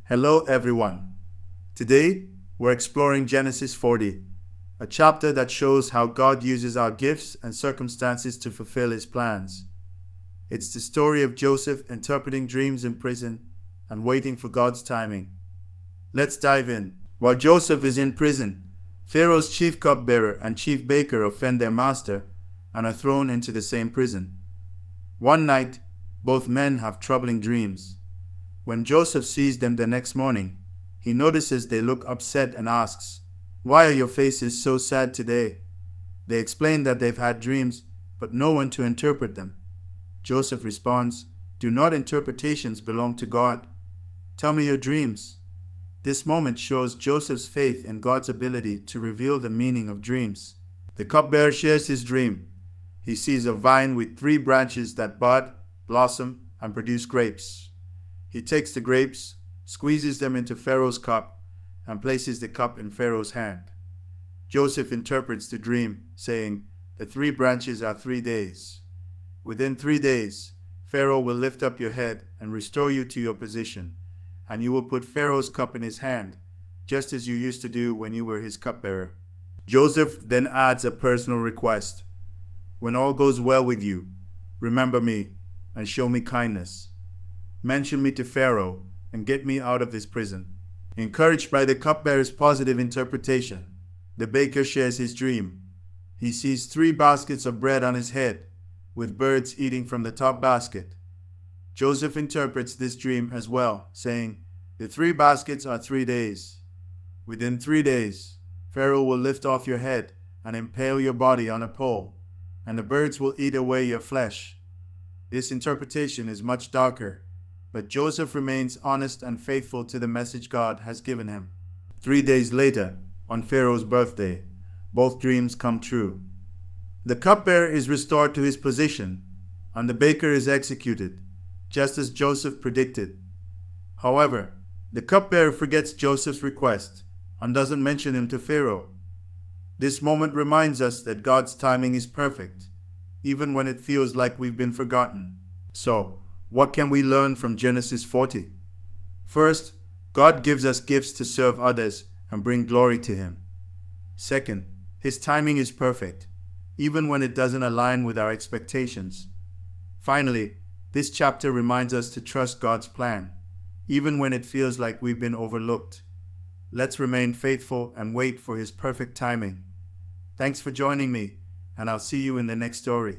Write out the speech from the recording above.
Hello, everyone. Today, we're exploring Genesis 40, a chapter that shows how God uses our gifts and circumstances to fulfill his plans. It's the story of Joseph interpreting dreams in prison and waiting for God's timing. Let's dive in. While Joseph is in prison, Pharaoh's chief cupbearer and chief baker offend their master and are thrown into the same prison. One night, both men have troubling dreams. When Joseph sees them the next morning, he notices they look upset and asks, "Why are your faces so sad today?" They explain that they've had dreams, but no one to interpret them. Joseph responds, "Do not interpretations belong to God? Tell me your dreams." This moment shows Joseph's faith in God's ability to reveal the meaning of dreams. The cupbearer shares his dream. He sees a vine with 3 branches that bud, blossom, and produce grapes. He takes the grapes, squeezes them into Pharaoh's cup, and places the cup in Pharaoh's hand. Joseph interprets the dream, saying, "The 3 branches are 3 days. Within 3 days, Pharaoh will lift up your head and restore you to your position, and you will put Pharaoh's cup in his hand, just as you used to do when you were his cupbearer." Joseph then adds a personal request. "When all goes well with you, remember me and show me kindness. Mention me to Pharaoh and get me out of this prison." Encouraged by the cupbearer's positive interpretation, the baker shares his dream. He sees 3 baskets of bread on his head, with birds eating from the top basket. Joseph interprets this dream as well, saying, "The 3 baskets are 3 days. Within 3 days, Pharaoh will lift off your head and impale your body on a pole, and the birds will eat away your flesh." This interpretation is much darker, but Joseph remains honest and faithful to the message God has given him. 3 days later, on Pharaoh's birthday, both dreams come true. The cupbearer is restored to his position, and the baker is executed, just as Joseph predicted. However, the cupbearer forgets Joseph's request and doesn't mention him to Pharaoh. This moment reminds us that God's timing is perfect, even when it feels like we've been forgotten. So, what can we learn from Genesis 40? First, God gives us gifts to serve others and bring glory to him. Second, his timing is perfect, even when it doesn't align with our expectations. Finally, this chapter reminds us to trust God's plan, even when it feels like we've been overlooked. Let's remain faithful and wait for his perfect timing. Thanks for joining me, and I'll see you in the next story.